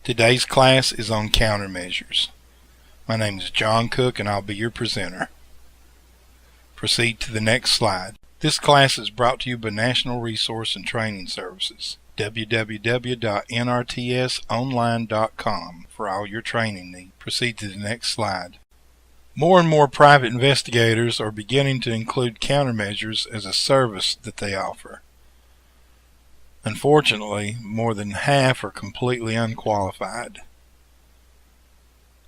Today's class is on countermeasures. My name is John Cook and I'll be your presenter. Proceed to the next slide. This class is brought to you by National Resource and Training Services, www.nrtsonline.com for all your training needs. Proceed to the next slide. More and more private investigators are beginning to include countermeasures as a service that they offer. Unfortunately, more than half are completely unqualified.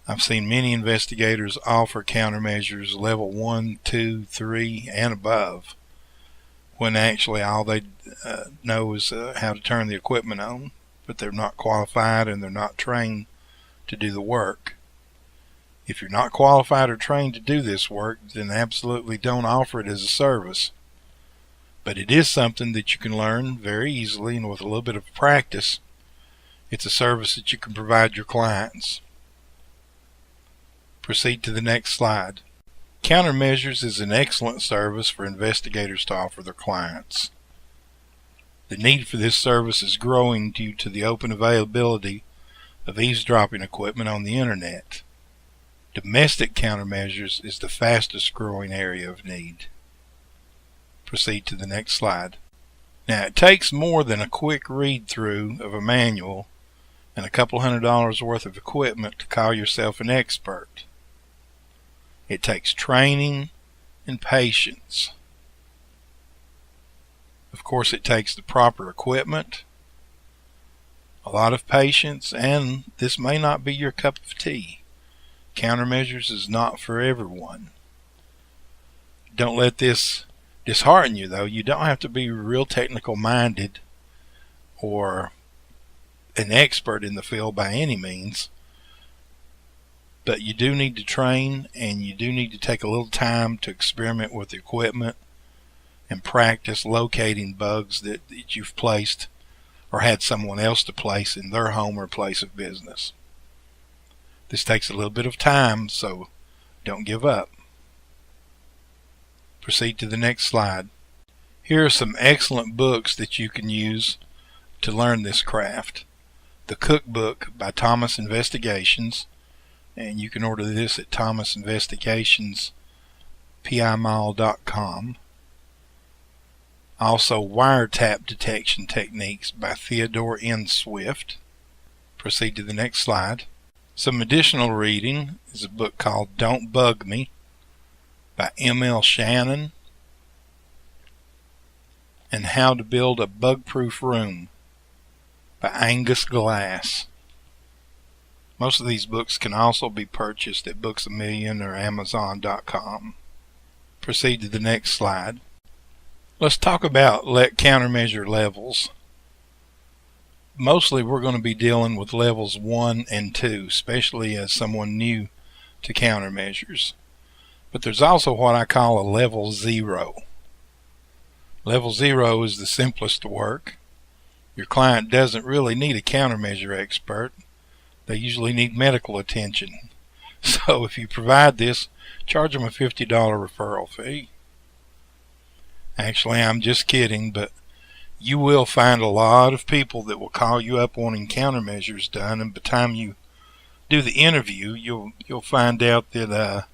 I've seen many investigators offer countermeasures level 1, 2, 3, and above, when actually all they know is how to turn the equipment on, but they're not qualified and they're not trained to do the work. If you're not qualified or trained to do this work, then absolutely don't offer it as a service. But it is something that you can learn very easily, and with a little bit of practice, it's a service that you can provide your clients. Proceed to the next slide. Countermeasures is an excellent service for investigators to offer their clients. The need for this service is growing due to the open availability of eavesdropping equipment on the internet. Domestic countermeasures is the fastest growing area of need. Proceed to the next slide. Now, it takes more than a quick read through of a manual and a couple $100 worth of equipment to call yourself an expert. It takes training and patience. Of course, it takes the proper equipment, a lot of patience, and this may not be your cup of tea. Countermeasures is not for everyone. Don't let this dishearten you, though. You don't have to be real technical minded or an expert in the field by any means, but you do need to train, and you do need to take a little time to experiment with the equipment and practice locating bugs that you've placed or had someone else to place in their home or place of business. This takes a little bit of time, so don't give up. Proceed to the next slide. Here are some excellent books that you can use to learn this craft. The Cookbook by Thomas Investigations, and you can order this at thomasinvestigationspimall.com. Also, Wiretap Detection Techniques by Theodore N. Swift. Proceed to the next slide. Some additional reading is a book called Don't Bug Me by M.L. Shannon, and How to Build a Bug-Proof Room by Angus Glass. Most of these books can also be purchased at Books A Million or Amazon.com. Proceed to the next slide. Let's talk about countermeasure levels. Mostly we're going to be dealing with levels 1 and 2, especially as someone new to countermeasures. But there's also what I call a level 0. Level 0 is the simplest to work. Your client doesn't really need a countermeasure expert. They usually need medical attention. So if you provide this, charge them a $50 referral fee. Actually, I'm just kidding, but you will find a lot of people that will call you up wanting countermeasures done, and by the time you do the interview, you'll find out that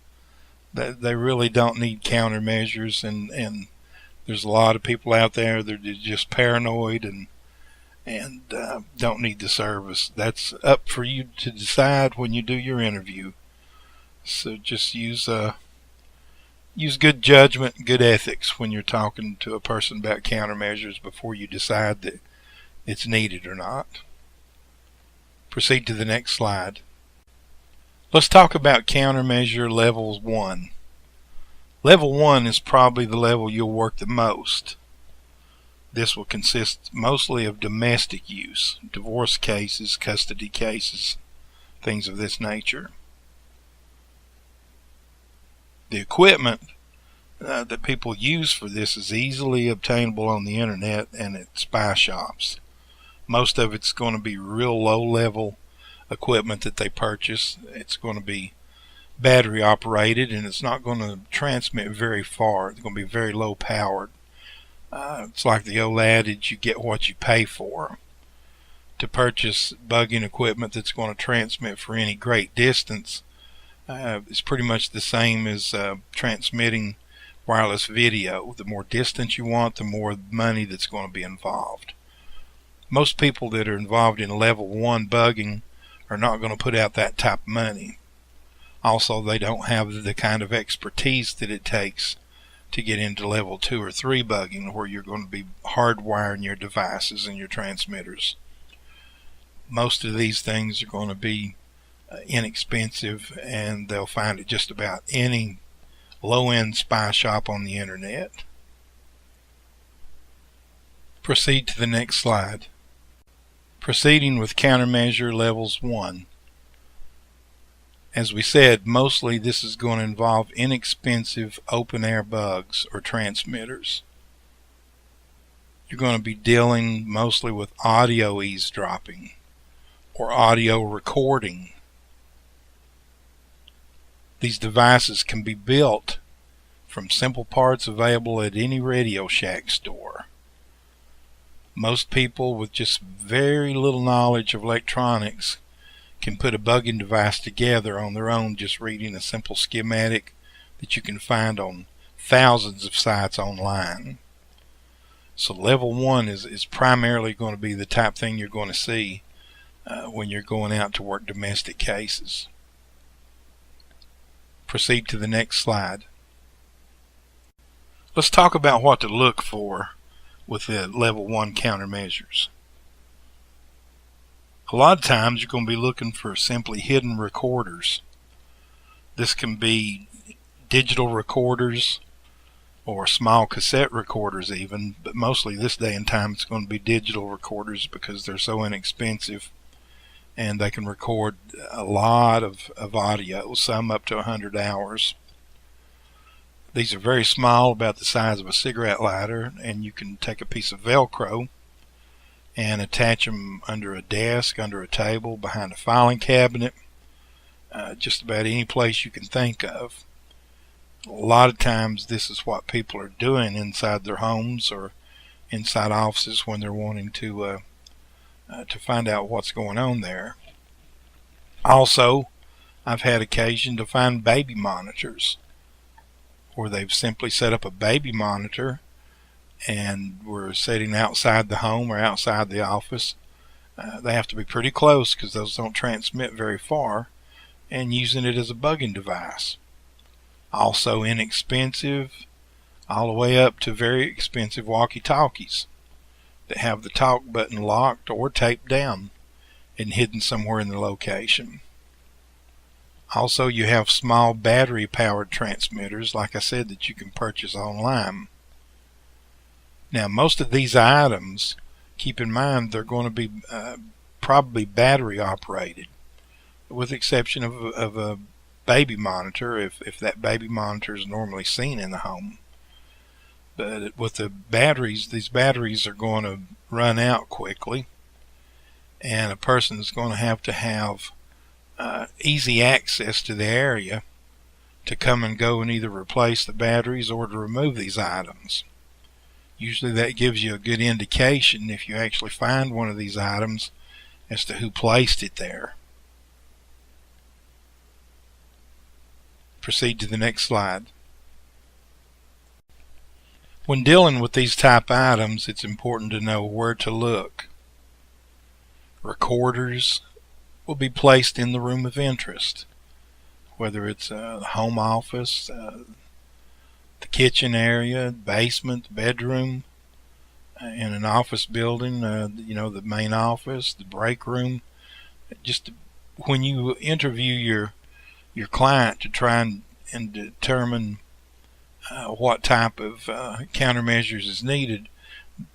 they really don't need countermeasures, and there's a lot of people out there that are just paranoid and don't need the service. That's up for you to decide when you do your interview. So just use good judgment, good ethics when you're talking to a person about countermeasures before you decide that it's needed or not. Proceed to the next slide. Let's talk about countermeasure level 1. Level 1 is probably the level you'll work the most. This will consist mostly of domestic use, divorce cases, custody cases, things of this nature. The equipment that people use for this is easily obtainable on the internet and at spy shops. Most of it's going to be real low-level equipment that they purchase. It's going to be battery operated, and it's not going to transmit very far. It's going to be very low powered. It's like the old adage, you get what you pay for. to purchase bugging equipment that's going to transmit for any great distance is pretty much the same as transmitting wireless video. The more distance you want, the more money that's going to be involved. Most people that are involved in level 1 bugging are not going to put out that type of money. Also, they don't have the kind of expertise that it takes to get into level 2 or 3 bugging, where you're going to be hardwiring your devices and your transmitters. Most of these things are going to be inexpensive, and they'll find it just about any low-end spy shop on the internet. Proceed to the next slide. Proceeding with countermeasure levels 1. As we said, mostly this is going to involve inexpensive open-air bugs or transmitters. You're going to be dealing mostly with audio eavesdropping or audio recording. These devices can be built from simple parts available at any Radio Shack store. Most people with just very little knowledge of electronics can put a bugging device together on their own, just reading a simple schematic that you can find on thousands of sites online. So level 1 is primarily going to be the type thing you're going to see when you're going out to work domestic cases. Proceed to the next slide. Let's talk about what to look for with the level 1 countermeasures. A lot of times you're going to be looking for simply hidden recorders. This can be digital recorders or small cassette recorders even, but mostly this day and time it's going to be digital recorders because they're so inexpensive and they can record a lot of audio, some up to 100 hours. These are very small, about the size of a cigarette lighter, and you can take a piece of Velcro and attach them under a desk, under a table, behind a filing cabinet, just about any place you can think of. A lot of times this is what people are doing inside their homes or inside offices when they're wanting to find out what's going on there. Also, I've had occasion to find baby monitors where they've simply set up a baby monitor and we're sitting outside the home or outside the office. They have to be pretty close because those don't transmit very far, and using it as a bugging device. Also inexpensive, all the way up to very expensive walkie-talkies that have the talk button locked or taped down and hidden somewhere in the location. Also, you have small battery-powered transmitters, like I said, that you can purchase online. Now, most of these items, keep in mind, they're going to be probably battery operated, with the exception of a baby monitor, if that baby monitor is normally seen in the home. But with the batteries, these batteries are going to run out quickly, and a person is going to have easy access to the area to come and go and either replace the batteries or to remove these items. Usually that gives you a good indication, if you actually find one of these items, as to who placed it there. Proceed to the next slide. When dealing with these type items, it's important to know where to look. Recorders will be placed in the room of interest, whether it's the home office, the kitchen area, basement, bedroom, in an office building, the main office, the break room. Just when you interview your client to try and determine what type of countermeasures is needed,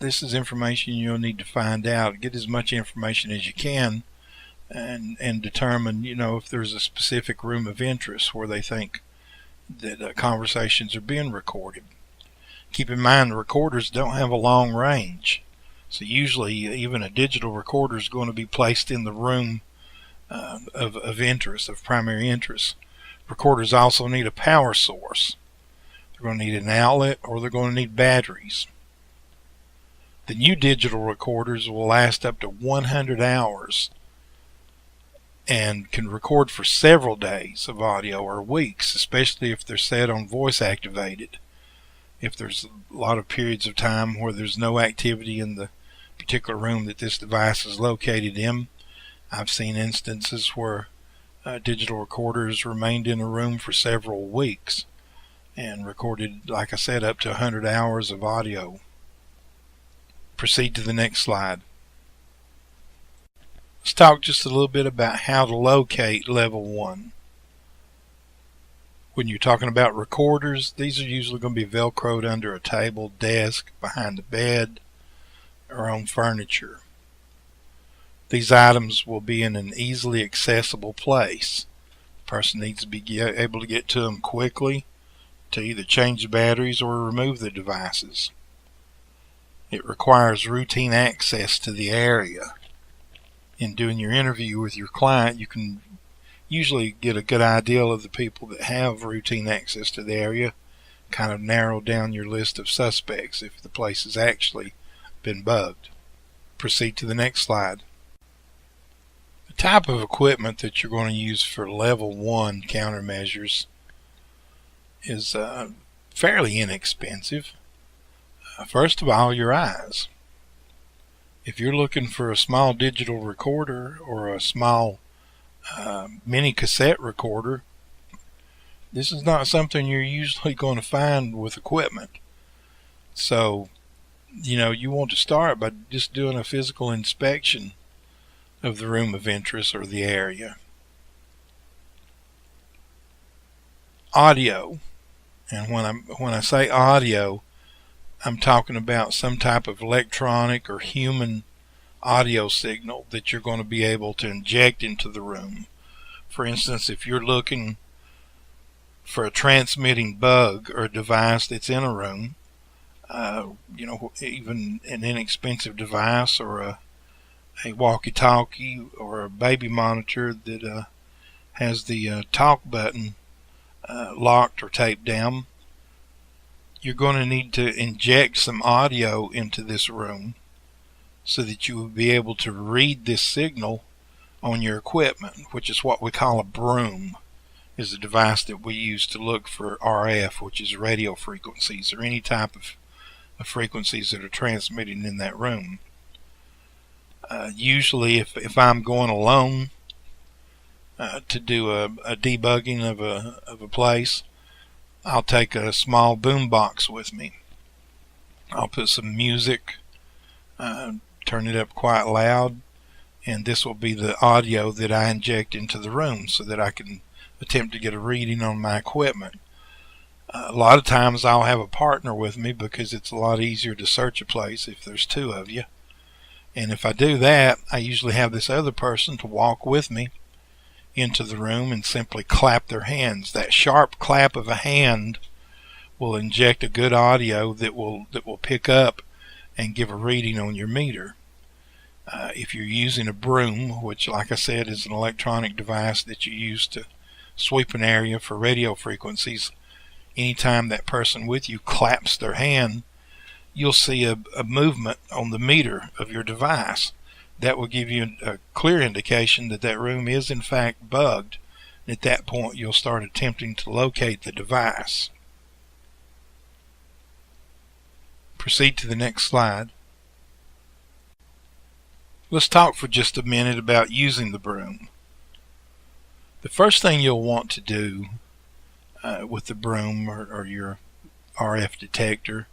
this is information you'll need to find out. Get as much information as you can and determine, if there's a specific room of interest where they think that conversations are being recorded. Keep in mind, the recorders don't have a long range, so usually even a digital recorder is going to be placed in the room of interest, of primary interest. Recorders also need a power source. They're going to need an outlet, or they're going to need batteries. The new digital recorders will last up to 100 hours and can record for several days of audio or weeks, especially if they're set on voice activated. If there's a lot of periods of time where there's no activity in the particular room that this device is located in, I've seen instances where digital recorders remained in a room for several weeks and recorded, like I said, up to 100 hours of audio. Proceed to the next slide. Let's talk just a little bit about how to locate level 1. When you're talking about recorders, these are usually going to be velcroed under a table, desk, behind the bed, or on furniture. These items will be in an easily accessible place. The person needs to be able to get to them quickly to either change the batteries or remove the devices. It requires routine access to the area. In doing your interview with your client, you can usually get a good idea of the people that have routine access to the area, kind of narrow down your list of suspects if the place has actually been bugged. Proceed to the next slide. The type of equipment that you're going to use for level 1 countermeasures is fairly inexpensive. First of all, your eyes. If you're looking for a small digital recorder or a small mini cassette recorder, this is not something you're usually going to find with equipment. So, you want to start by just doing a physical inspection of the room of interest or the area. Audio. And when I say audio, I'm talking about some type of electronic or human audio signal that you're going to be able to inject into the room. For instance, if you're looking for a transmitting bug or device that's in a room, even an inexpensive device or a walkie-talkie or a baby monitor that has the talk button locked or taped down, you're going to need to inject some audio into this room so that you will be able to read this signal on your equipment, which is what we call a Broom, is a device that we use to look for RF, which is radio frequencies, or any type of frequencies that are transmitting in that room. Usually if I'm going alone to do a debugging of a place, I'll take a small boom box with me. I'll put some music, turn it up quite loud, and this will be the audio that I inject into the room so that I can attempt to get a reading on my equipment. A lot of times I'll have a partner with me because it's a lot easier to search a place if there's two of you. And if I do that, I usually have this other person to walk with me into the room and simply clap their hands. That sharp clap of a hand will inject a good audio that will pick up and give a reading on your meter. If you're using a Broom, which like I said is an electronic device that you use to sweep an area for radio frequencies, anytime that person with you claps their hand, you'll see a movement on the meter of your device. That will give you a clear indication that that room is in fact bugged. At that point, you'll start attempting to locate the device. Proceed to the next slide. Let's talk for just a minute about using the Broom. The first thing you'll want to do with the Broom or your RF detector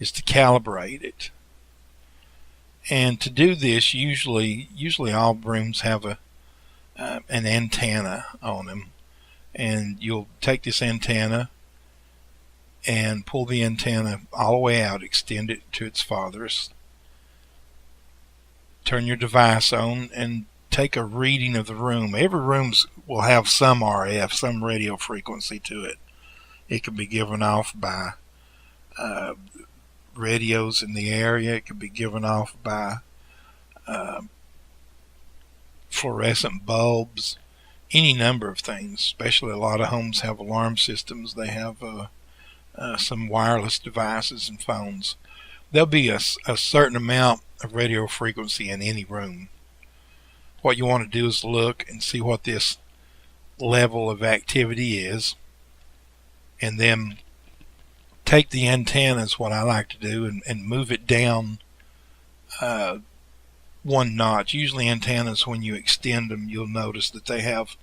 is to calibrate it. And to do this, usually all Brooms have an antenna on them, and you'll take this antenna and pull the antenna all the way out, extend it to its farthest, turn your device on, and take a reading of the room. Every room will have some RF, some radio frequency to it. It can be given off by radios in the area. It could be given off by fluorescent bulbs, any number of things. Especially a lot of homes have alarm systems. They have some wireless devices and phones. there'll be a certain amount of radio frequency in any room. What you want to do is look and see what this level of activity is, and then take the antenna, is what I like to do, and move it down one notch. Usually antennas, when you extend them, you'll notice that they have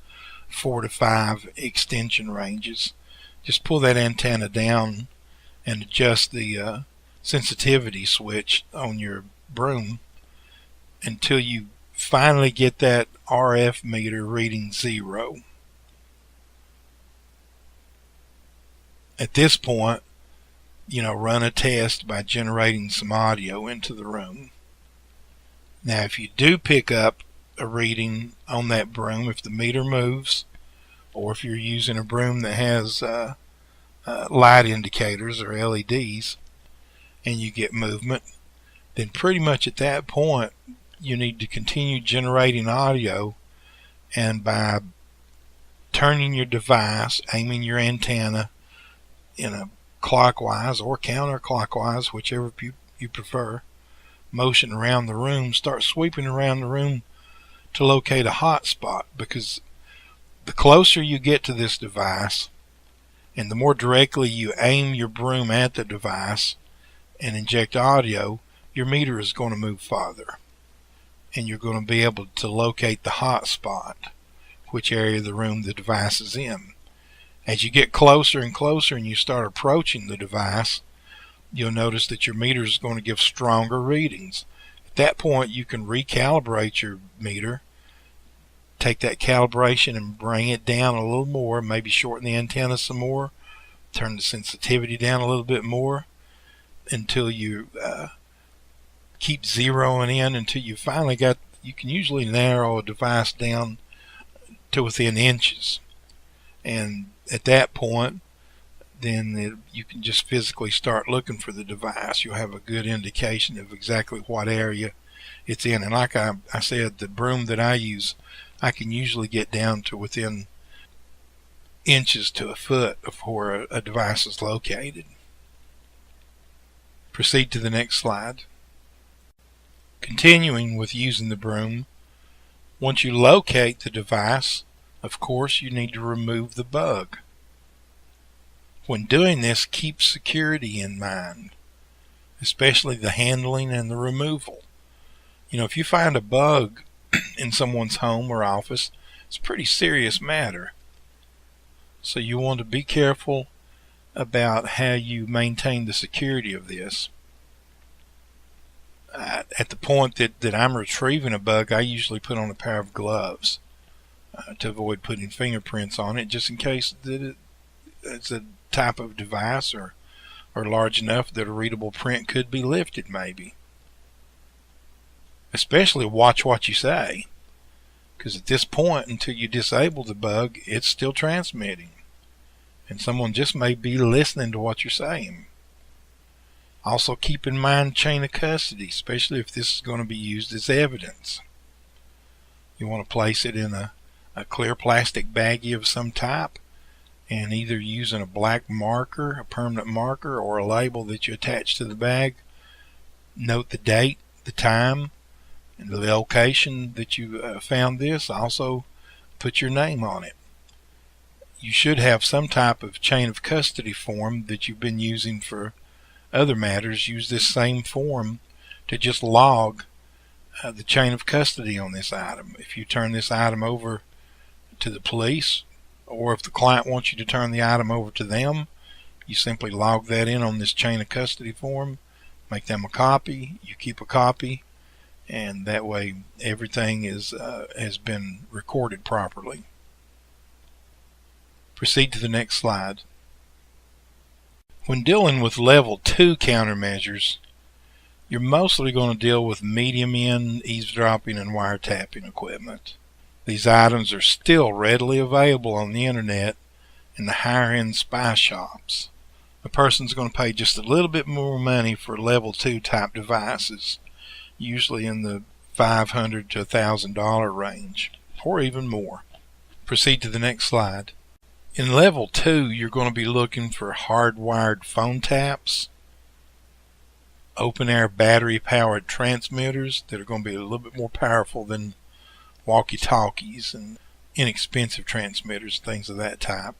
4 to 5 extension ranges. Just pull that antenna down and adjust the sensitivity switch on your Broom until you finally get that RF meter reading 0. At this point, run a test by generating some audio into the room. Now, if you do pick up a reading on that Broom, if the meter moves, or if you're using a Broom that has light indicators or LEDs, and you get movement, then pretty much at that point you need to continue generating audio, and by turning your device, aiming your antenna in a clockwise or counterclockwise, whichever you prefer, motion around the room, start sweeping around the room to locate a hot spot, because the closer you get to this device and the more directly you aim your Broom at the device and inject audio, your meter is going to move farther, and you're going to be able to locate the hot spot, which area of the room the device is in. As you get closer and closer and you start approaching the device, you'll notice that your meter is going to give stronger readings. At that point, you can recalibrate your meter, take that calibration and bring it down a little more, maybe shorten the antenna some more, turn the sensitivity down a little bit more, until you keep zeroing in until you finally you can usually narrow a device down to within inches. And at that point, then you can just physically start looking for the device. You'll have a good indication of exactly what area it's in. And like I said, the Broom that I use, I can usually get down to within inches to a foot of where a device is located. Proceed to the next slide. Continuing with using the Broom, once you locate the device, of course you need to remove the bug. When doing this, keep security in mind, especially the handling and the removal. If you find a bug in someone's home or office, it's a pretty serious matter. So you want to be careful about how you maintain the security of this. At the point that I'm retrieving a bug, I usually put on a pair of gloves to avoid putting fingerprints on it, just in case that it's a type of device or large enough that a readable print could be lifted, maybe. Especially watch what you say, because at this point, until you disable the bug, it's still transmitting, and someone just may be listening to what you're saying. Also keep in mind chain of custody, especially if this is going to be used as evidence. You want to place it in a clear plastic baggie of some type, and either using a black marker, a permanent marker, or a label that you attach to the bag. Note the date, the time, and the location that you found this. Also put your name on it. You should have some type of chain of custody form that you've been using for other matters. Use this same form to just log the chain of custody on this item. If you turn this item over to the police, or if the client wants you to turn the item over to them, you simply log that in on this chain of custody form, make them a copy, you keep a copy, and that way everything has been recorded properly. Proceed to the next slide. When dealing with level 2 countermeasures, you're mostly going to deal with medium-end eavesdropping and wiretapping equipment. These items are still readily available on the internet in the higher-end spy shops. A person's going to pay just a little bit more money for level 2 type devices, usually in the $500 to $1,000 range, or even more. Proceed to the next slide. In level 2, you're going to be looking for hardwired phone taps, open air battery powered transmitters that are going to be a little bit more powerful than walkie-talkies and inexpensive transmitters, things of that type.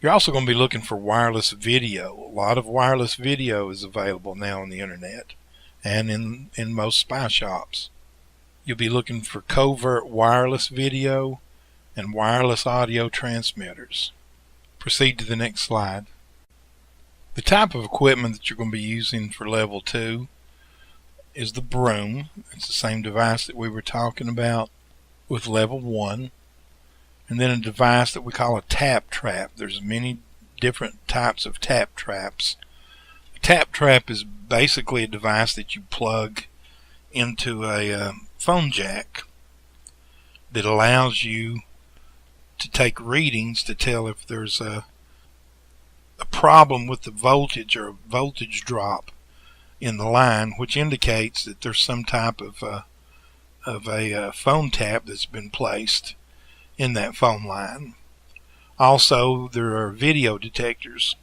You're also going to be looking for wireless video. A lot of wireless video is available now on the internet and in most spy shops. You'll be looking for covert wireless video and wireless audio transmitters. Proceed to the next slide. The type of equipment that you're going to be using for level 2 is the Broom. It's the same device that we were talking about with level 1. And then a device that we call a tap trap. There's many different types of tap traps. A tap trap is basically a device that you plug into a phone jack that allows you to take readings to tell if there's a problem with the voltage or a voltage drop in the line, which indicates that there's some type of a phone tap that's been placed in that phone line. Also, there are video detectors.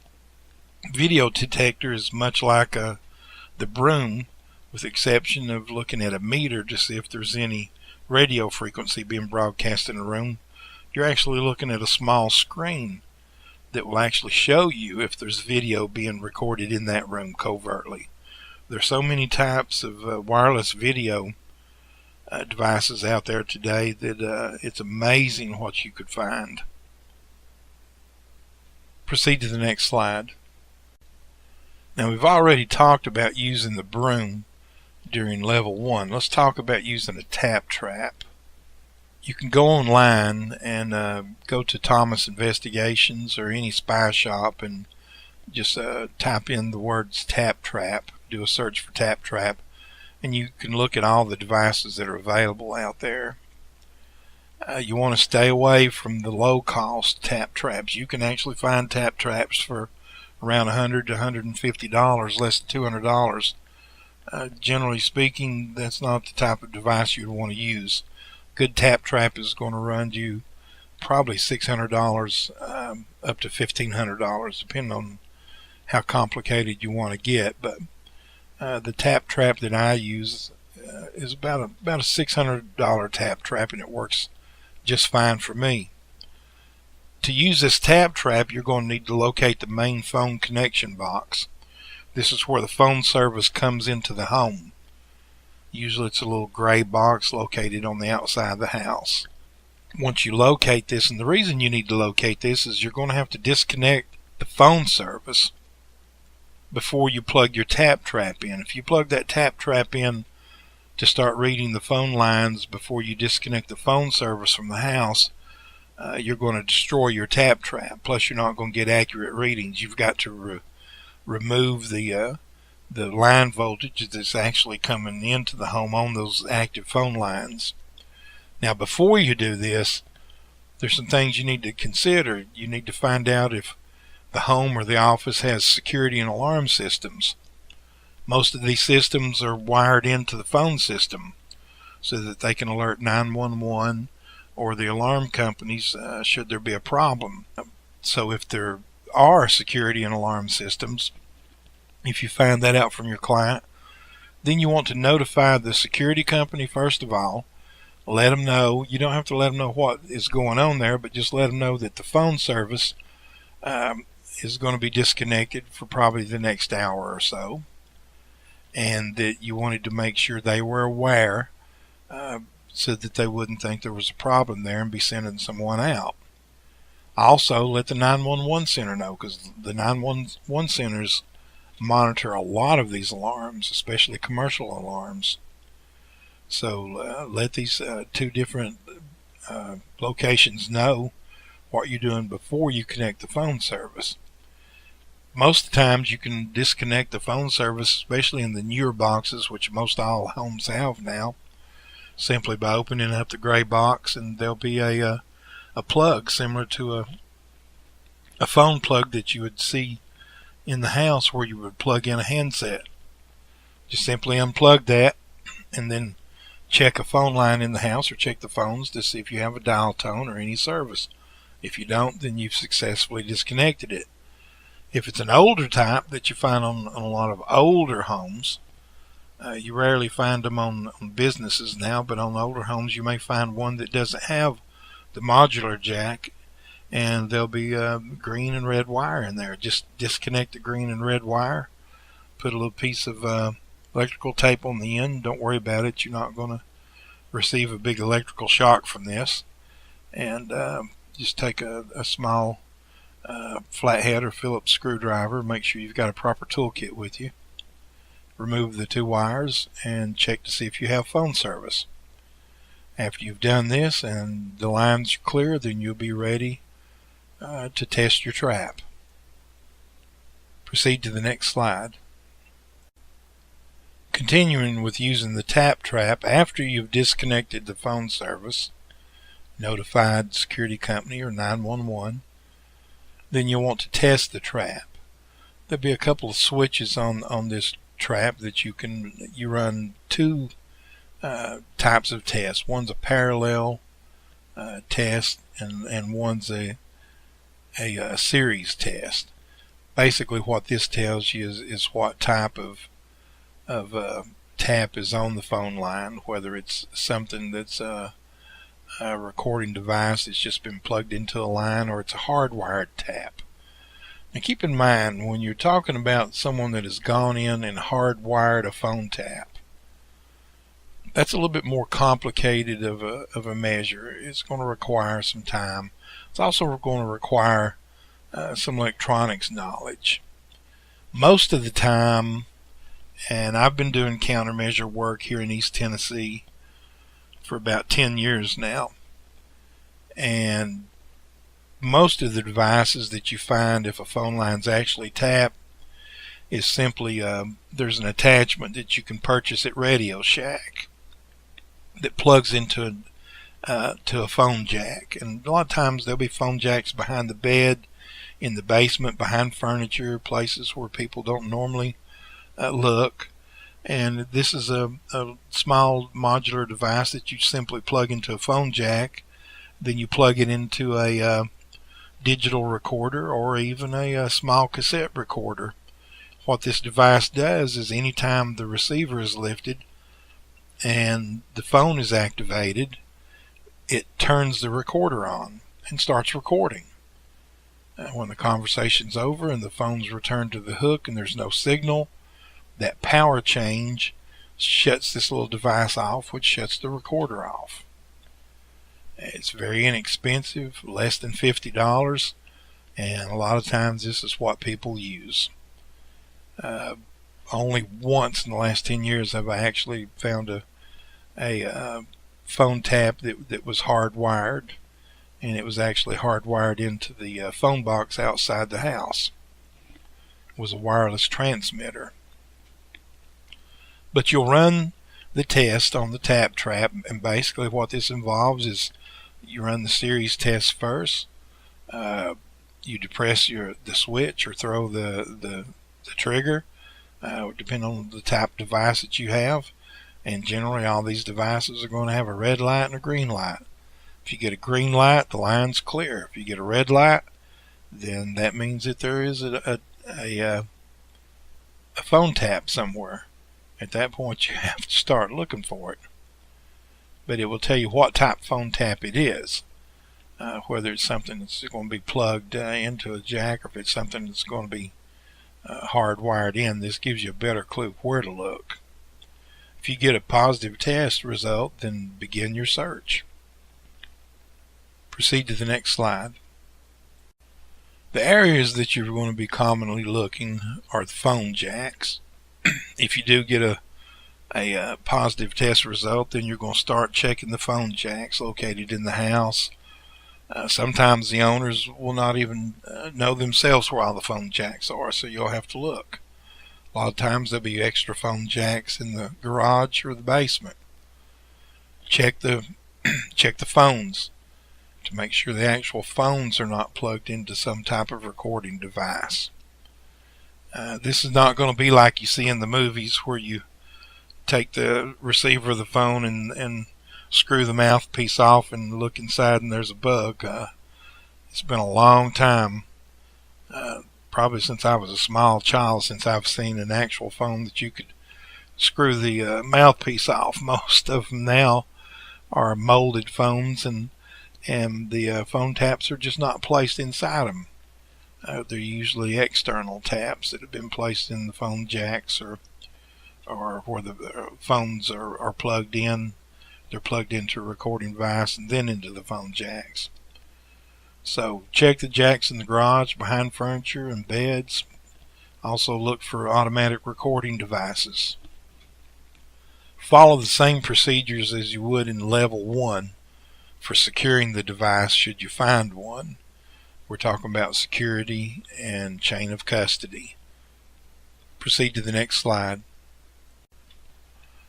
Video detector is much like the Broom, with the exception of looking at a meter to see if there's any radio frequency being broadcast in the room. You're actually looking at a small screen that will actually show you if there's video being recorded in that room covertly. There's so many types of wireless video devices out there today that it's amazing what you could find. Proceed to the next slide. Now, we've already talked about using the Broom during level 1. Let's talk about using a tap trap. You can go online and go to Thomas Investigations or any spy shop and just type in the words tap trap, do a search for tap trap, and you can look at all the devices that are available out there. You want to stay away from the low cost tap traps. You can actually find tap traps for around $100 to $150, less than $200. Generally speaking, that's not the type of device you'd want to use. Good tap trap is going to run you probably $600 up to $1,500, depending on how complicated you want to get. But the tap trap that I use is about a $600 tap trap, and it works just fine for me. To use this tap trap, you're going to need to locate the main phone connection box. This is where the phone service comes into the home. Usually it's a little gray box located on the outside of the house. Once you locate this, and the reason you need to locate this is you're going to have to disconnect the phone service before you plug your tap trap in. If you plug that tap trap in to start reading the phone lines before you disconnect the phone service from the house, you're going to destroy your tap trap. Plus, you're not going to get accurate readings. You've got to remove the line voltage that's actually coming into the home on those active phone lines. Now, before you do this, there's some things you need to consider. You need to find out if the home or the office has security and alarm systems. Most of these systems are wired into the phone system so that they can alert 911 or the alarm companies should there be a problem. So if there are security and alarm systems, if you find that out from your client, then you want to notify the security company first of all. Let them know. You don't have to let them know what is going on there, but just let them know that the phone service is going to be disconnected for probably the next hour or so, and that you wanted to make sure they were aware so that they wouldn't think there was a problem there and be sending someone out. Also, let the 911 center know, because the 911 centers monitor a lot of these alarms, especially commercial alarms. So let these two different locations know what you're doing before you connect the phone service. Most of the times you can disconnect the phone service, especially in the newer boxes, which most all homes have now, simply by opening up the gray box, and there'll be a plug similar to a phone plug that you would see in the house where you would plug in a handset. Just simply unplug that and then check a phone line in the house, or check the phones to see if you have a dial tone or any service. If you don't, then you've successfully disconnected it. If it's an older type that you find on a lot of older homes, You rarely find them on businesses now, but on older homes you may find one that doesn't have the modular jack, and there'll be green and red wire in there. Just disconnect the green and red wire, put a little piece of electrical tape on the end. Don't worry about it. You're not going to receive a big electrical shock from this. And just take a small flathead or Phillips screwdriver. Make sure you've got a proper toolkit with you. Remove the two wires and check to see if you have phone service. After you've done this and the lines are clear, then you'll be ready to test your trap. Proceed to the next slide. Continuing with using the tap trap after you've disconnected the phone service, notified security company or 911, then you'll want to test the trap. There'll be a couple of switches on this trap that you run two types of tests. One's a parallel test and one's a series test. Basically what this tells you is what type of tap is on the phone line, whether it's something that's a recording device that's just been plugged into a line, or it's a hardwired tap. Now keep in mind, when you're talking about someone that has gone in and hardwired a phone tap, that's a little bit more complicated of a measure. It's going to require some time. It's also going to require some electronics knowledge. Most of the time, and I've been doing countermeasure work here in East Tennessee for about 10 years now, and most of the devices that you find if a phone line's actually tapped is simply there's an attachment that you can purchase at Radio Shack that plugs into to a phone jack. And a lot of times there'll be phone jacks behind the bed, in the basement, behind furniture, places where people don't normally look. And this is a small modular device that you simply plug into a phone jack. Then you plug it into a digital recorder or even a small cassette recorder. What this device does is anytime the receiver is lifted and the phone is activated, it turns the recorder on and starts recording. When the conversation's over and the phone's returned to the hook and there's no signal, that power change shuts this little device off, which shuts the recorder off. It's very inexpensive, less than $50, and a lot of times this is what people use. Only once in the last 10 years have I actually found a phone tap that was hardwired, and it was actually hardwired into the phone box outside the house. It was a wireless transmitter. But you'll run the test on the tap trap, and basically what this involves is you run the series test first. You depress the switch or throw the trigger, depending on the type of device that you have. And generally all these devices are going to have a red light and a green light. If you get a green light, the line's clear. If you get a red light, then that means that there is a phone tap somewhere. At that point you have to start looking for it. But it will tell you what type of phone tap it is. Whether it's something that's going to be plugged into a jack, or if it's something that's going to be hardwired in. This gives you a better clue where to look. If you get a positive test result, then begin your search. Proceed to the next slide. The areas that you're going to be commonly looking are the phone jacks. If you do get a positive test result, then you're going to start checking the phone jacks located in the house. Sometimes the owners will not even know themselves where all the phone jacks are, so you'll have to look. A lot of times there'll be extra phone jacks in the garage or the basement. Check the phones to make sure the actual phones are not plugged into some type of recording device. This is not going to be like you see in the movies where you take the receiver of the phone and screw the mouthpiece off and look inside and there's a bug. It's been a long time, probably since I was a small child, since I've seen an actual phone that you could screw the mouthpiece off. Most of them now are molded phones, and the phone taps are just not placed inside them. They're usually external taps that have been placed in the phone jacks, or where the phones are plugged in. They're plugged into a recording device and then into the phone jacks. So check the jacks in the garage, behind furniture and beds. Also look for automatic recording devices. Follow the same procedures as you would in level 1 for securing the device should you find one. We're talking about security and chain of custody. Proceed to the next slide.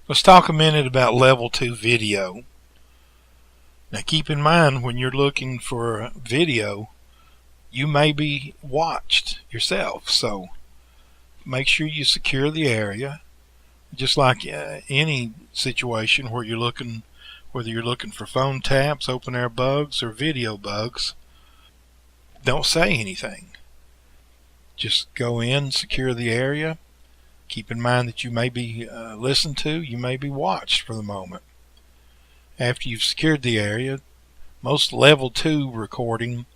Let's talk a minute about level 2 video. Now keep in mind, when you're looking for video, you may be watched yourself, so make sure you secure the area. Just like any situation where you're looking, whether you're looking for phone taps, open air bugs, or video bugs, don't say anything. Just go in, secure the area. Keep in mind that you may be listened to, you may be watched for the moment. After you've secured the area, most level 2 recording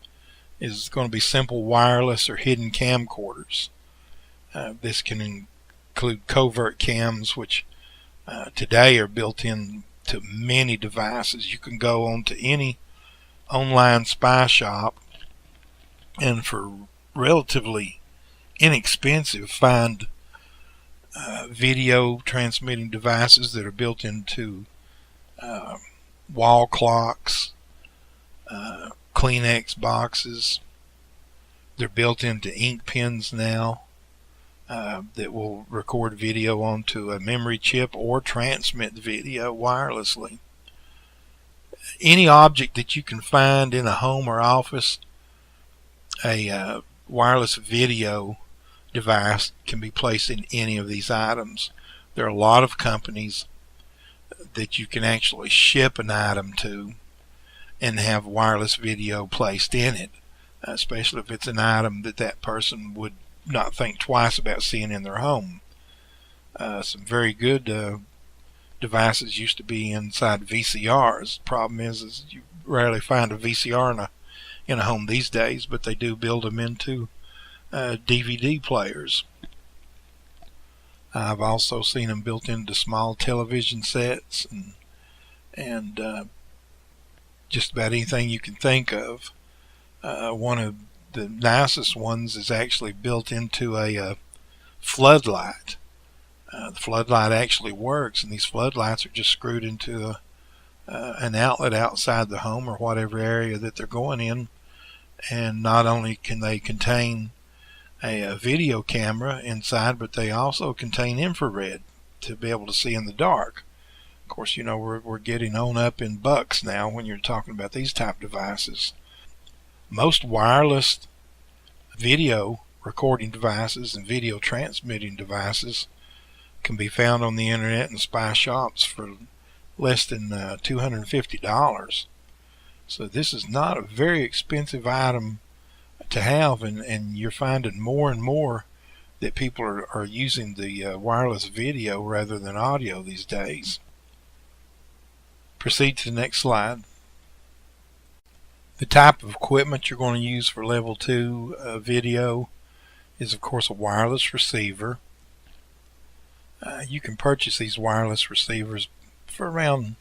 is going to be simple wireless or hidden camcorders. This can include covert cams, which today are built into many devices. You can go onto any online spy shop and for relatively inexpensive find video transmitting devices that are built into wall clocks, Kleenex boxes. They're built into ink pens now that will record video onto a memory chip or transmit the video wirelessly. Any object that you can find in a home or office, a wireless video device can be placed in any of these items. There are a lot of companies that you can actually ship an item to and have wireless video placed in it, especially if it's an item that person would not think twice about seeing in their home. Some very good devices used to be inside VCRs. The problem is you rarely find a VCR in a home these days, but they do build them into DVD players. I've also seen them built into small television sets and just about anything you can think of. One of the nicest ones is actually built into a floodlight. The floodlight actually works, and these floodlights are just screwed into an outlet outside the home or whatever area that they're going in, and not only can they contain a video camera inside, but they also contain infrared to be able to see in the dark. Of course, you know, we're getting on up in bucks now when you're talking about these type devices. Most wireless video recording devices and video transmitting devices can be found on the internet and spy shops for less than $250. So this is not a very expensive item to have, and you're finding more and more that people are using the wireless video rather than audio these days. Proceed to the next slide. The type of equipment you're going to use for level 2 video is, of course, a wireless receiver. You can purchase these wireless receivers for around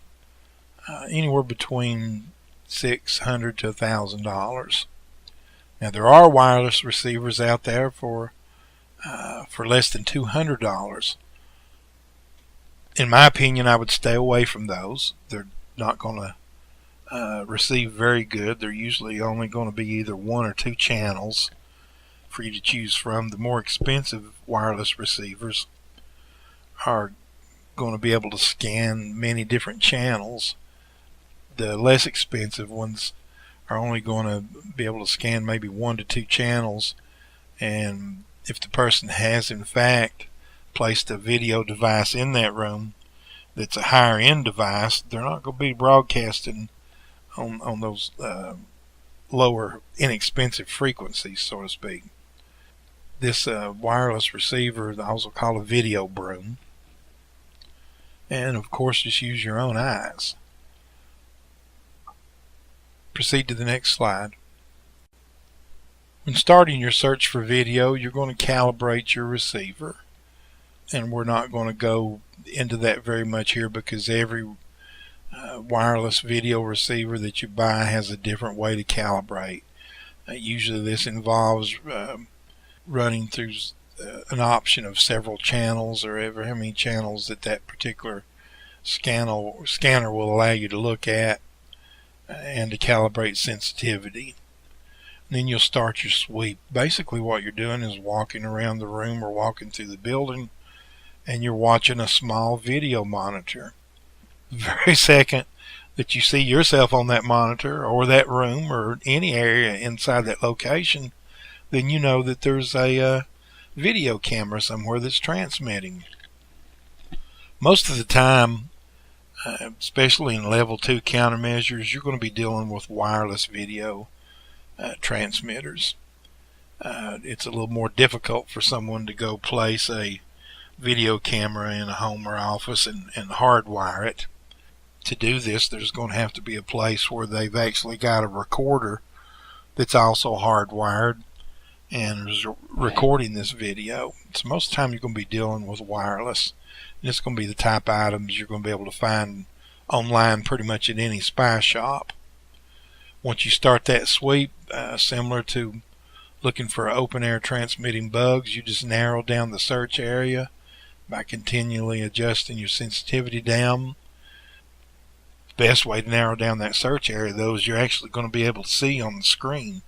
anywhere between $600 to $1,000. Now there are wireless receivers out there for less than $200. In my opinion, I would stay away from those. They're not going to receive very good. They're usually only going to be either 1 or 2 channels for you to choose from. The more expensive wireless receivers are going to be able to scan many different channels. The less expensive ones are only going to be able to scan maybe 1 to 2 channels, and if the person has in fact placed a video device in that room that's a higher end device, they're not going to be broadcasting on those lower inexpensive frequencies, so to speak. This wireless receiver is also called a video broom. And of course, just use your own eyes. Proceed to the next slide. When starting your search for video, you're going to calibrate your receiver. And we're not going to go into that very much here because every wireless video receiver that you buy has a different way to calibrate. Usually this involves running through an option of several channels, or ever how many channels that particular scanner will allow you to look at, and to calibrate sensitivity. And then you'll start your sweep. Basically what you're doing is walking around the room or walking through the building, and you're watching a small video monitor. The very second that you see yourself on that monitor or that room or any area inside that location, then you know that there's a video camera somewhere that's transmitting. Most of the time, especially in level 2 countermeasures, you're going to be dealing with wireless video transmitters. It's a little more difficult for someone to go place a video camera in a home or office and hardwire it. To do this, there's going to have to be a place where they've actually got a recorder that's also hardwired and is recording this video. So most of the time you're going to be dealing with wireless. And it's going to be the type of items you're going to be able to find online pretty much at any spy shop. Once you start that sweep, similar to looking for open air transmitting bugs, you just narrow down the search area by continually adjusting your sensitivity down. The best way to narrow down that search area, though, is you're actually going to be able to see on the screen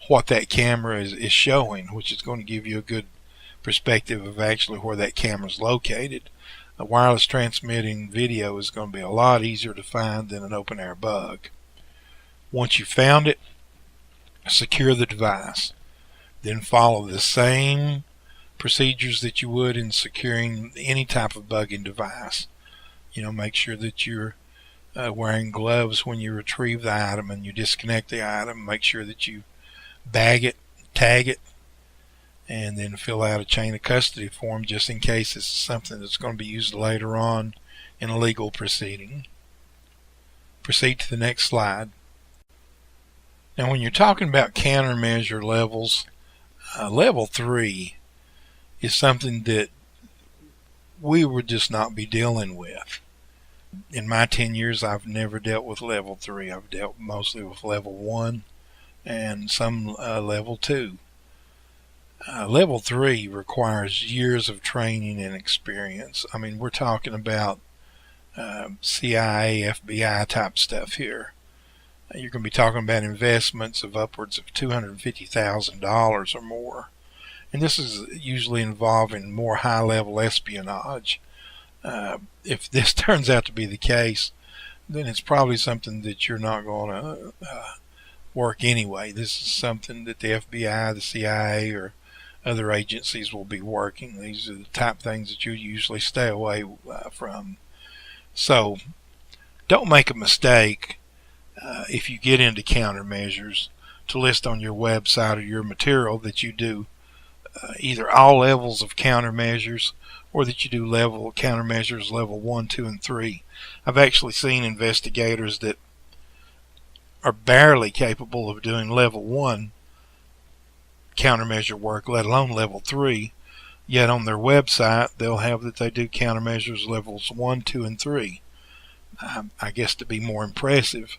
what that camera is showing, which is going to give you a good perspective of actually where that camera is located. A wireless transmitting video is going to be a lot easier to find than an open air bug. Once you've found it, secure the device. Then follow the same procedures that you would in securing any type of bugging device. Make sure that you're wearing gloves when you retrieve the item and you disconnect the item. Make sure that you bag it, tag it, and then fill out a chain of custody form just in case it's something that's going to be used later on in a legal proceeding. Proceed to the next slide. Now, when you're talking about countermeasure levels, level 3 is something that we would just not be dealing with. In my 10 years, I've never dealt with level 3. I've dealt mostly with level 1 and some level 2. Level 3 requires years of training and experience. I mean, we're talking about CIA, FBI type stuff here. You're going to be talking about investments of upwards of $250,000 or more. And this is usually involving more high-level espionage. If this turns out to be the case, then it's probably something that you're not going to work anyway. This is something that the FBI, the CIA, or other agencies will be working. These are the type of things that you usually stay away from. So don't make a mistake if you get into countermeasures to list on your website or your material that you do either all levels of countermeasures or that you do countermeasures level 1, 2, and 3. I've actually seen investigators that are barely capable of doing level 1 countermeasure work, let alone level 3, yet on their website they'll have that they do countermeasures levels 1, 2, and 3. I guess to be more impressive.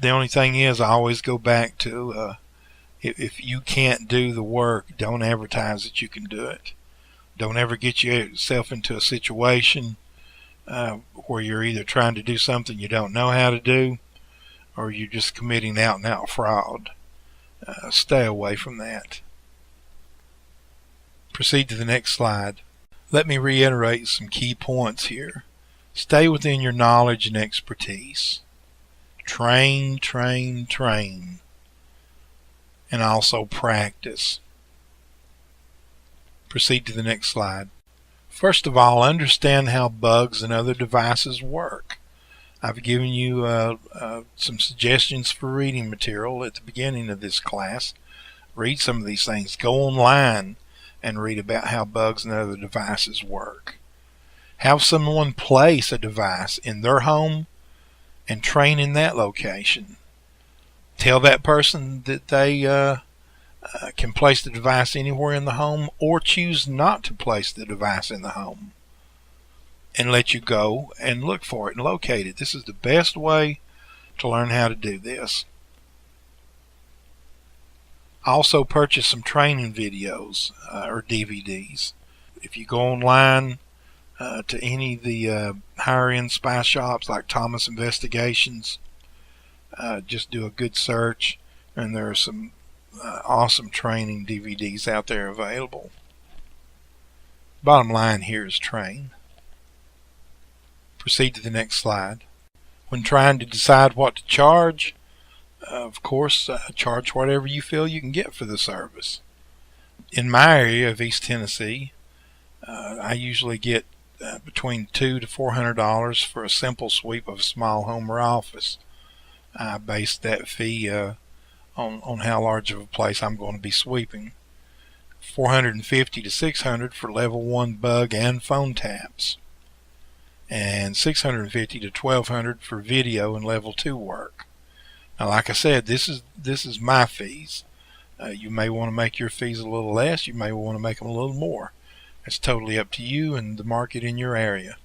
The only thing is, I always go back to if you can't do the work, don't advertise that you can do it. Don't ever get yourself into a situation where you're either trying to do something you don't know how to do, or you're just committing out and out fraud. Stay away from that. Proceed to the next slide. Let me reiterate some key points here. Stay within your knowledge and expertise. Train, train, train. And also practice. Proceed to the next slide. First of all, understand how bugs and other devices work. I've given you some suggestions for reading material at the beginning of this class. Read some of these things. Go online and read about how bugs and other devices work. Have someone place a device in their home and train in that location. Tell that person that they can place the device anywhere in the home, or choose not to place the device in the home, and let you go and look for it and locate it. This is the best way to learn how to do this. Also purchase some training videos or DVDs. If you go online to any of the higher end spy shops like Thomas Investigations, just do a good search, and there are some awesome training DVDs out there available. Bottom line here is train. Proceed to the next slide. When trying to decide what to charge, of course, charge whatever you feel you can get for the service. In my area of East Tennessee, I usually get between $200 to $400 for a simple sweep of a small home or office. I base that fee on how large of a place I'm going to be sweeping. $450 to $600 for level 1 bug and phone taps, and $650 to $1,200 for video and level 2 work. Now, like I said, this is my fees. You may want to make your fees a little less. You may want to make them a little more. It's totally up to you and the market in your area.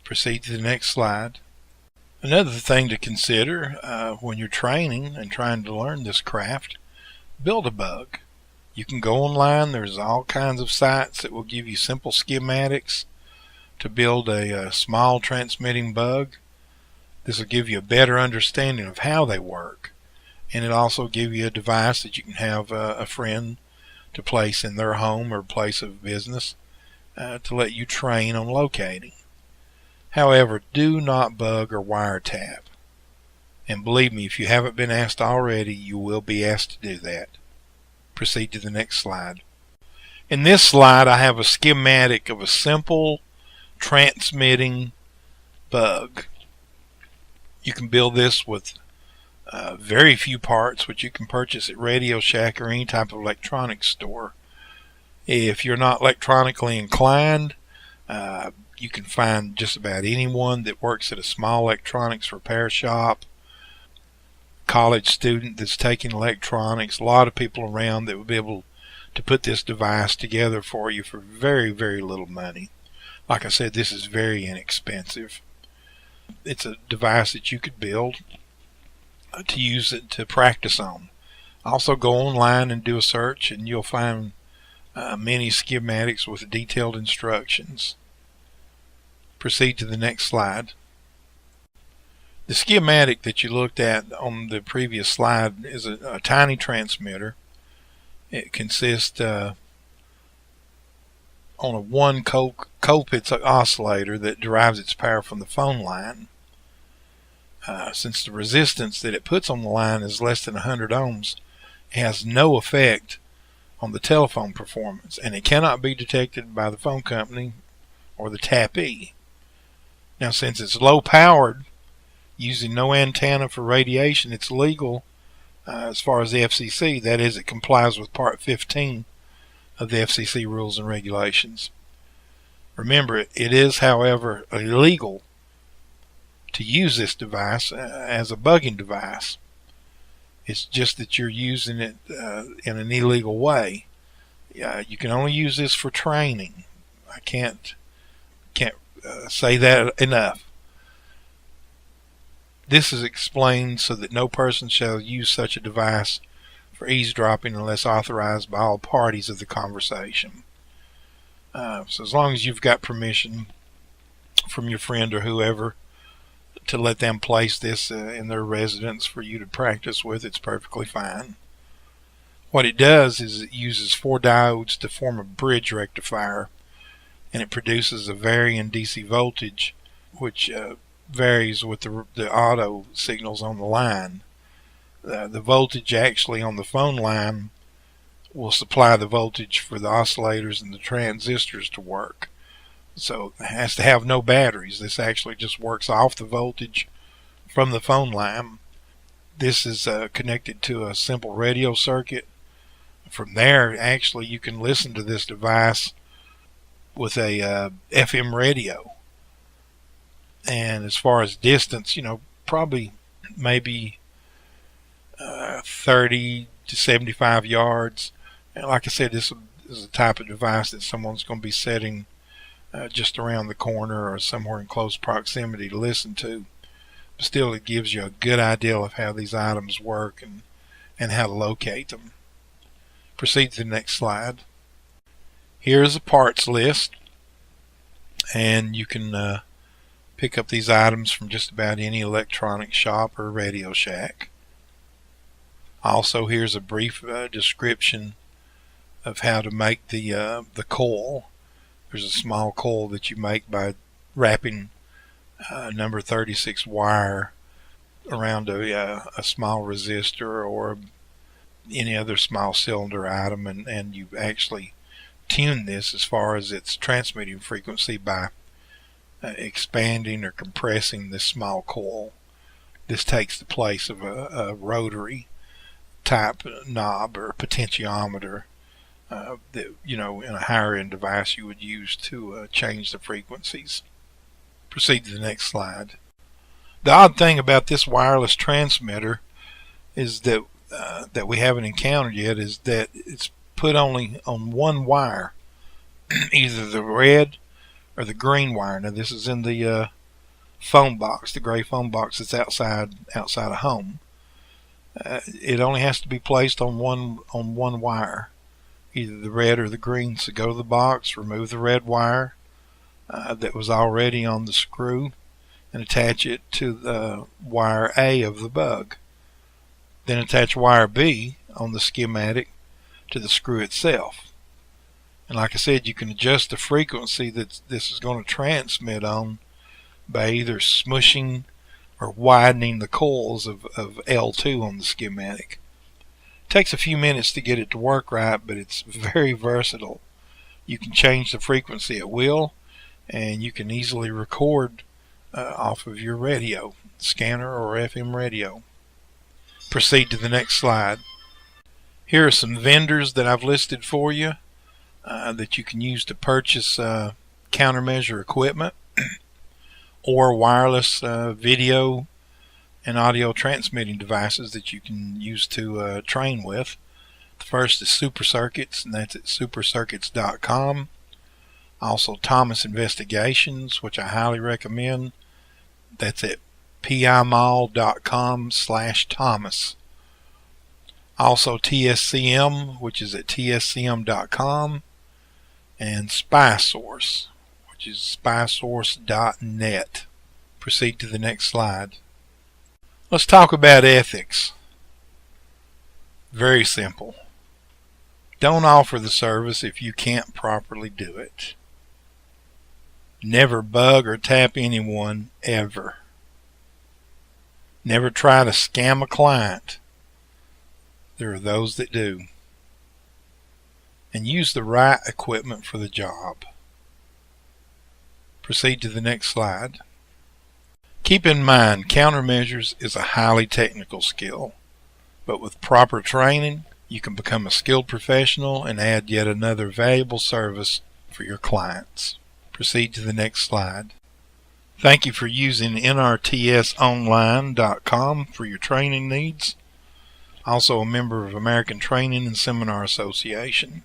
Proceed to the next slide. Another thing to consider when you're training and trying to learn this craft, build a bug. You can go online. There's all kinds of sites that will give you simple schematics to build a small transmitting bug. This will give you a better understanding of how they work, and it also give you a device that you can have a friend to place in their home or place of business to let you train on locating. However, do not bug or wiretap. And believe me, if you haven't been asked already, you will be asked to do that. Proceed to the next slide. In this slide, I have a schematic of a simple transmitting bug. You can build this with very few parts, which you can purchase at Radio Shack or any type of electronics store. If you're not electronically inclined, you can find just about anyone that works at a small electronics repair shop, college student that's taking electronics, a lot of people around that would be able to put this device together for you for very, very little money. Like I said, this is very inexpensive. It's a device that you could build to use it to practice on. Also go online and do a search, and you'll find many schematics with detailed instructions. Proceed to the next slide. The schematic that you looked at on the previous slide is a tiny transmitter. It consists on a 1 Colpitts oscillator that derives its power from the phone line. Since the resistance that it puts on the line is less than 100 ohms, it has no effect on the telephone performance, and it cannot be detected by the phone company or the tappee. Now, since it's low powered, using no antenna for radiation, it's legal as far as the FCC. That is, it complies with Part 15 of the FCC rules and regulations. Remember, it is, however, illegal to use this device as a bugging device. It's just that you're using it in an illegal way. You can only use this for training. I can't say that enough. This is explained so that no person shall use such a device for eavesdropping unless authorized by all parties of the conversation. So as long as you've got permission from your friend or whoever to let them place this in their residence for you to practice with, it's perfectly fine. What it does is it uses 4 diodes to form a bridge rectifier, and it produces a varying DC voltage which varies with the auto signals on the line. The voltage actually on the phone line will supply the voltage for the oscillators and the transistors to work. So it has to have no batteries. This actually just works off the voltage from the phone line. This is connected to a simple radio circuit. From there, actually, you can listen to this device with a FM radio. And as far as distance, probably maybe 30 to 75 yards. And like I said, this is a type of device that someone's going to be setting just around the corner or somewhere in close proximity to listen to. But still, it gives you a good idea of how these items work and how to locate them. Proceed to the next slide. Here's a parts list, and you can pick up these items from just about any electronic shop or Radio Shack. Also, here's a brief description of how to make the coil. There's a small coil that you make by wrapping number 36 wire around a small resistor or any other small cylinder item, and you actually tune this as far as its transmitting frequency by expanding or compressing this small coil. This takes the place of a rotary type knob or potentiometer that in a higher end device you would use to change the frequencies. Proceed to the next slide. The odd thing about this wireless transmitter is that we haven't encountered yet is that it's put only on one wire, either the red or the green wire. Now this is in the phone box, the gray phone box that's outside of home. It only has to be placed on one wire, either the red or the green. So go to the box, remove the red wire that was already on the screw, and attach it to the wire A of the bug. Then attach wire B on the schematic to the screw itself. And like I said, you can adjust the frequency that this is going to transmit on by either smushing or widening the coils of L2 on the schematic. It takes a few minutes to get it to work right, but it's very versatile. You can change the frequency at will, and you can easily record off of your radio, scanner or FM radio. Proceed to the next slide. Here are some vendors that I've listed for you that you can use to purchase countermeasure equipment or wireless video and audio transmitting devices that you can use to train with. The first is Super Circuits, and that's at supercircuits.com. Also Thomas Investigations, which I highly recommend. That's at pimall.com/Thomas. Also TSCM, which is at tscm.com, and SpySource, which is spysource.net. Proceed to the next slide. Let's talk about ethics. Very simple. Don't offer the service if you can't properly do it. Never bug or tap anyone, ever. Never try to scam a client. There are those that do. And use the right equipment for the job. Proceed to the next slide. Keep in mind, countermeasures is a highly technical skill, but with proper training, you can become a skilled professional and add yet another valuable service for your clients. Proceed to the next slide. Thank you for using nrtsonline.com for your training needs. Also a member of American Training and Seminar Association.